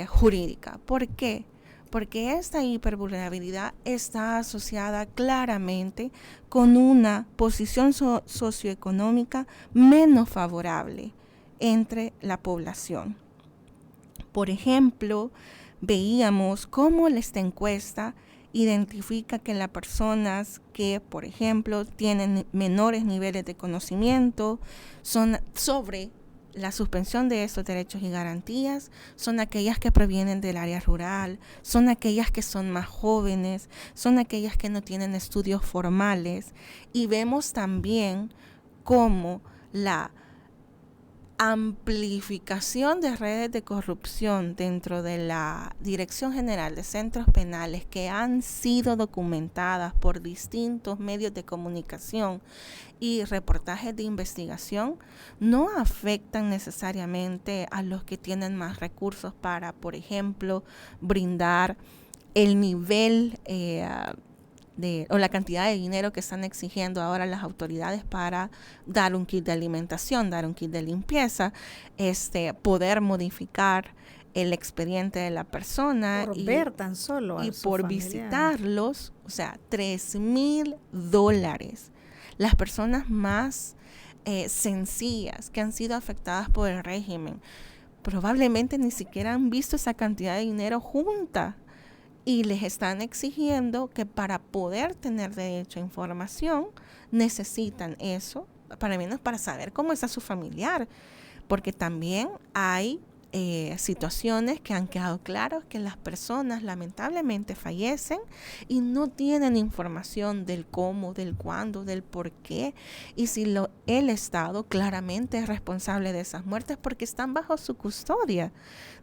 jurídica. ¿Por qué? Porque esta hipervulnerabilidad está asociada claramente con una posición socioeconómica menos favorable entre la población. Por ejemplo, veíamos cómo esta encuesta identifica que las personas que, por ejemplo, tienen menores niveles de conocimiento sobre la suspensión de estos derechos y garantías, son aquellas que provienen del área rural, son aquellas que son más jóvenes, son aquellas que no tienen estudios formales, y vemos también cómo la amplificación de redes de corrupción dentro de la Dirección General de Centros Penales, que han sido documentadas por distintos medios de comunicación y reportajes de investigación, no afectan necesariamente a los que tienen más recursos para, por ejemplo, brindar el nivel o la cantidad de dinero que están exigiendo ahora las autoridades para dar un kit de alimentación, dar un kit de limpieza, poder modificar el expediente de la persona por ver tan solo a y su por familiar. visitarlos. O sea, $3,000. Las personas más sencillas que han sido afectadas por el régimen probablemente ni siquiera han visto esa cantidad de dinero junta, y les están exigiendo que para poder tener derecho a información necesitan eso, para menos para saber cómo está su familiar, porque también hay situaciones que han quedado claros que las personas lamentablemente fallecen y no tienen información del cómo, del cuándo, del por qué, y si el Estado claramente es responsable de esas muertes porque están bajo su custodia,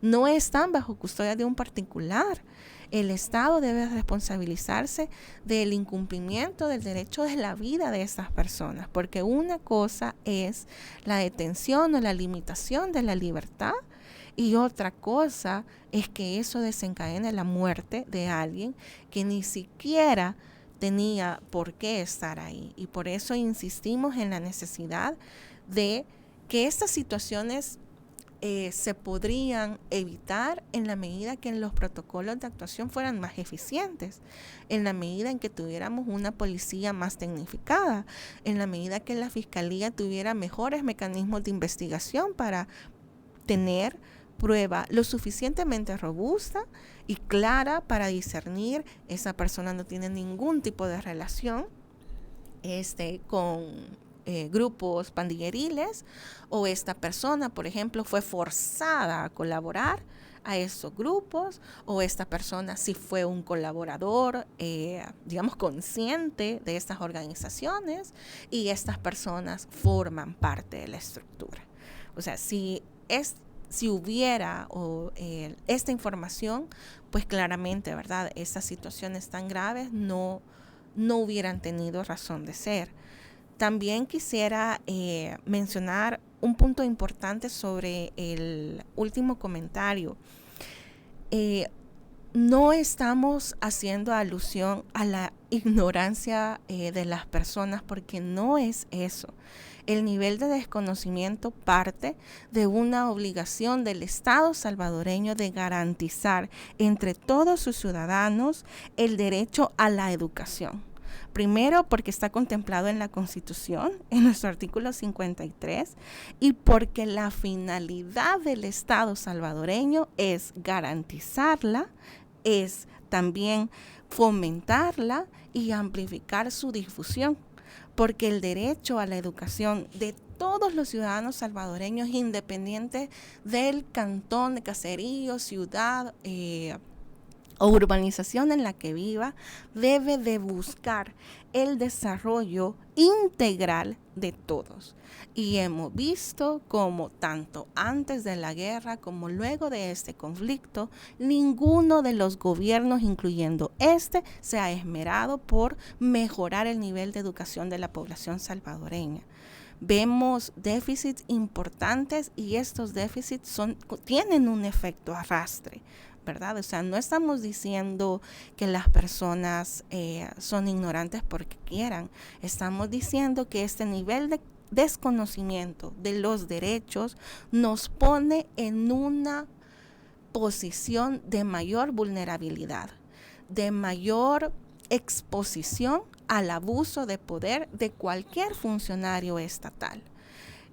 no están bajo custodia de un particular. El Estado debe responsabilizarse del incumplimiento del derecho de la vida de esas personas, porque una cosa es la detención o la limitación de la libertad, y otra cosa es que eso desencadene la muerte de alguien que ni siquiera tenía por qué estar ahí. Y por eso insistimos en la necesidad de que estas situaciones se podrían evitar en la medida que los protocolos de actuación fueran más eficientes, en la medida en que tuviéramos una policía más tecnificada, en la medida que la fiscalía tuviera mejores mecanismos de investigación para tener prueba lo suficientemente robusta y clara para discernir esa persona no tiene ningún tipo de relación con grupos pandilleriles, o esta persona, por ejemplo, fue forzada a colaborar a esos grupos, o esta persona sí fue un colaborador, digamos, consciente de estas organizaciones, y estas personas forman parte de la estructura. O sea, si hubiera esta información, pues claramente, ¿verdad?, estas situaciones tan graves no hubieran tenido razón de ser. También quisiera mencionar un punto importante sobre el último comentario. No estamos haciendo alusión a la ignorancia de las personas, porque no es eso. El nivel de desconocimiento parte de una obligación del Estado salvadoreño de garantizar entre todos sus ciudadanos el derecho a la educación. Primero, porque está contemplado en la Constitución, en nuestro artículo 53, y porque la finalidad del Estado salvadoreño es garantizarla, es también fomentarla y amplificar su difusión, porque el derecho a la educación de todos los ciudadanos salvadoreños, independiente del cantón, de caserío, ciudad o urbanización en la que viva, debe de buscar el desarrollo integral de todos. Y hemos visto como tanto antes de la guerra como luego de este conflicto, ninguno de los gobiernos, incluyendo se ha esmerado por mejorar el nivel de educación de la población salvadoreña. Vemos déficits importantes, y estos déficits tienen un efecto arrastre, ¿verdad? O sea, no estamos diciendo que las personas son ignorantes porque quieran. Estamos diciendo que este nivel de desconocimiento de los derechos nos pone en una posición de mayor vulnerabilidad, de mayor exposición al abuso de poder de cualquier funcionario estatal,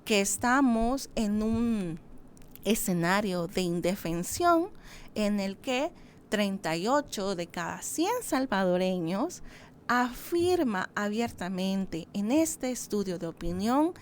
que estamos en un escenario de indefensión en el que 38 de cada 100 salvadoreños afirma abiertamente en este estudio de opinión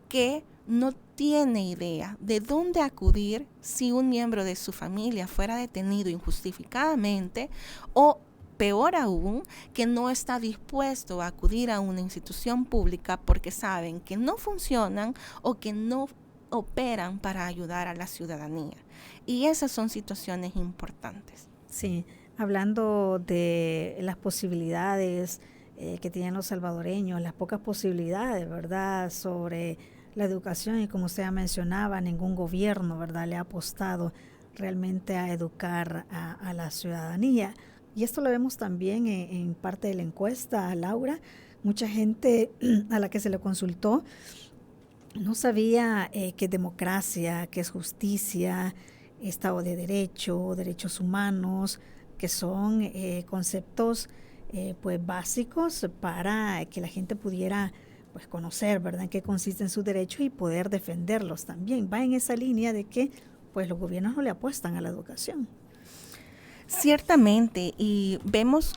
que no tiene idea de dónde acudir si un miembro de su familia fuera detenido injustificadamente, o peor aún, que no está dispuesto a acudir a una institución pública porque saben que no funcionan o que no operan para ayudar a la ciudadanía. Y esas son situaciones importantes. Sí, hablando de las posibilidades que tienen los salvadoreños, las pocas posibilidades, ¿verdad?, sobre la educación, y como usted mencionaba, ningún gobierno, ¿verdad?, le ha apostado realmente a educar a la ciudadanía. Y esto lo vemos también en parte de la encuesta, Laura. Mucha gente a la que se le consultó no sabía qué es democracia, qué es justicia, Estado de Derecho, derechos humanos, que son conceptos pues básicos para que la gente pudiera pues conocer, ¿verdad?, en qué consisten sus derechos y poder defenderlos también. Va en esa línea de que pues los gobiernos no le apuestan a la educación. Ciertamente, y vemos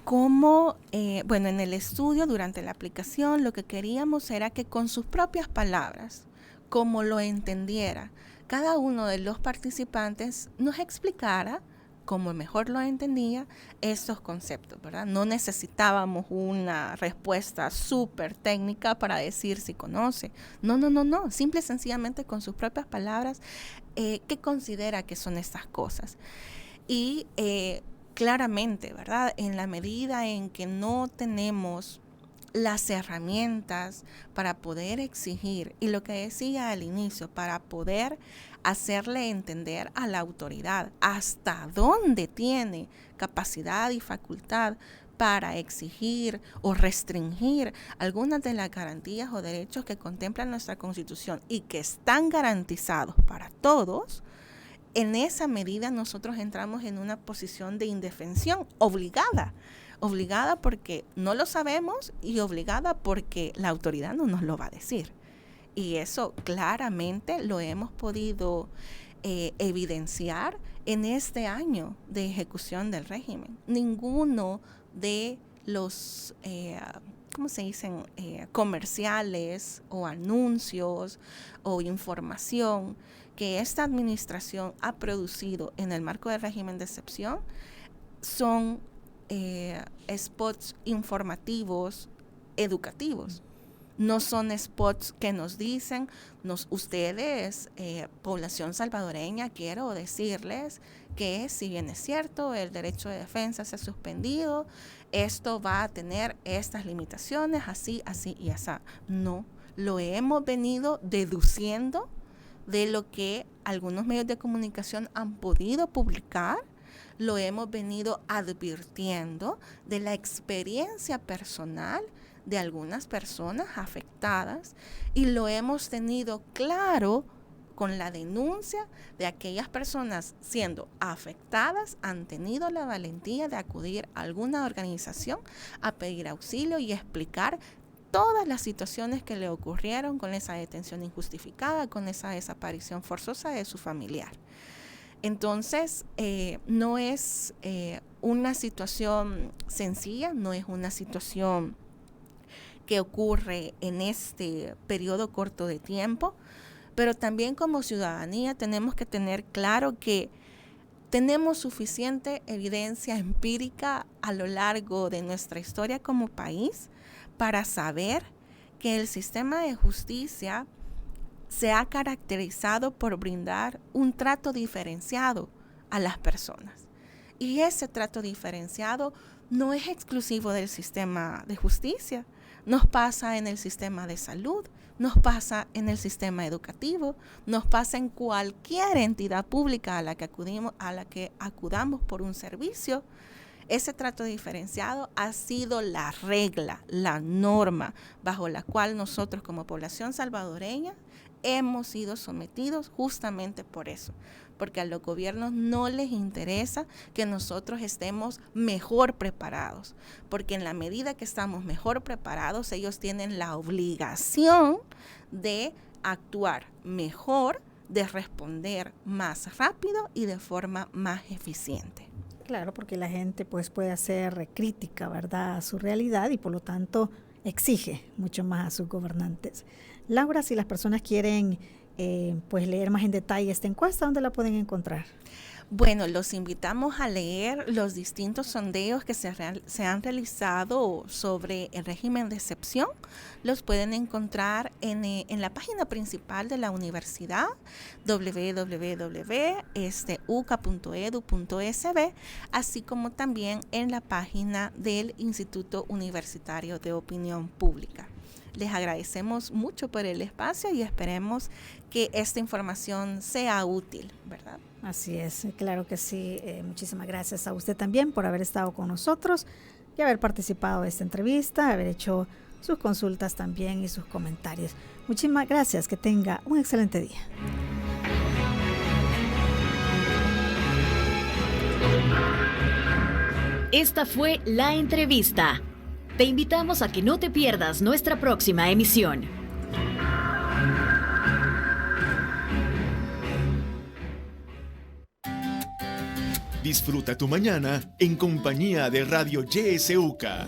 cómo, en el estudio, durante la aplicación, lo que queríamos era que con sus propias palabras, como lo entendiera, cada uno de los participantes nos explicara, como mejor lo entendía, estos conceptos, ¿verdad? No necesitábamos una respuesta súper técnica para decir si conoce. No. Simple y sencillamente con sus propias palabras, ¿qué considera que son estas cosas? Y claramente, ¿verdad?, en la medida en que no tenemos las herramientas para poder exigir, y lo que decía al inicio, para poder hacerle entender a la autoridad hasta dónde tiene capacidad y facultad para exigir o restringir algunas de las garantías o derechos que contempla nuestra Constitución y que están garantizados para todos, en esa medida nosotros entramos en una posición de indefensión obligada porque no lo sabemos y obligada porque la autoridad no nos lo va a decir. Y eso claramente lo hemos podido evidenciar en este año de ejecución del régimen. Ninguno de los ¿cómo se dicen? Comerciales o anuncios o información que esta administración ha producido en el marco del régimen de excepción son spots informativos, educativos. No son spots que nos dicen, ustedes, población salvadoreña, quiero decirles que si bien es cierto, el derecho de defensa se ha suspendido, esto va a tener estas limitaciones, así, así y así. No, lo hemos venido deduciendo de lo que algunos medios de comunicación han podido publicar, lo hemos venido advirtiendo de la experiencia personal de algunas personas afectadas y lo hemos tenido claro con la denuncia de aquellas personas siendo afectadas, han tenido la valentía de acudir a alguna organización a pedir auxilio y explicar todas las situaciones que le ocurrieron con esa detención injustificada, con esa desaparición forzosa de su familiar. Entonces, no es una situación sencilla, no es una situación que ocurre en este periodo corto de tiempo, pero también como ciudadanía tenemos que tener claro que tenemos suficiente evidencia empírica a lo largo de nuestra historia como país para saber que el sistema de justicia se ha caracterizado por brindar un trato diferenciado a las personas. Y ese trato diferenciado no es exclusivo del sistema de justicia. Nos pasa en el sistema de salud, nos pasa en el sistema educativo, nos pasa en cualquier entidad pública a la que acudamos por un servicio. Ese trato diferenciado ha sido la regla, la norma bajo la cual nosotros como población salvadoreña hemos sido sometidos justamente por eso, porque a los gobiernos no les interesa que nosotros estemos mejor preparados, porque en la medida que estamos mejor preparados, ellos tienen la obligación de actuar mejor, de responder más rápido y de forma más eficiente. Claro, porque la gente pues puede hacer crítica, ¿verdad?, a su realidad y por lo tanto exige mucho más a sus gobernantes. Laura, si las personas quieren pues leer más en detalle esta encuesta, ¿dónde la pueden encontrar? Bueno, los invitamos a leer los distintos sondeos que se han realizado sobre el régimen de excepción. Los pueden encontrar en la página principal de la universidad, www.uca.edu.sb, así como también en la página del Instituto Universitario de Opinión Pública. Les agradecemos mucho por el espacio y esperemos que esta información sea útil, ¿verdad? Así es, claro que sí. Muchísimas gracias a usted también por haber estado con nosotros y haber participado de esta entrevista, haber hecho sus consultas también y sus comentarios. Muchísimas gracias, que tenga un excelente día. Esta fue la entrevista. Te invitamos a que no te pierdas nuestra próxima emisión. Disfruta tu mañana en compañía de Radio YSUCA.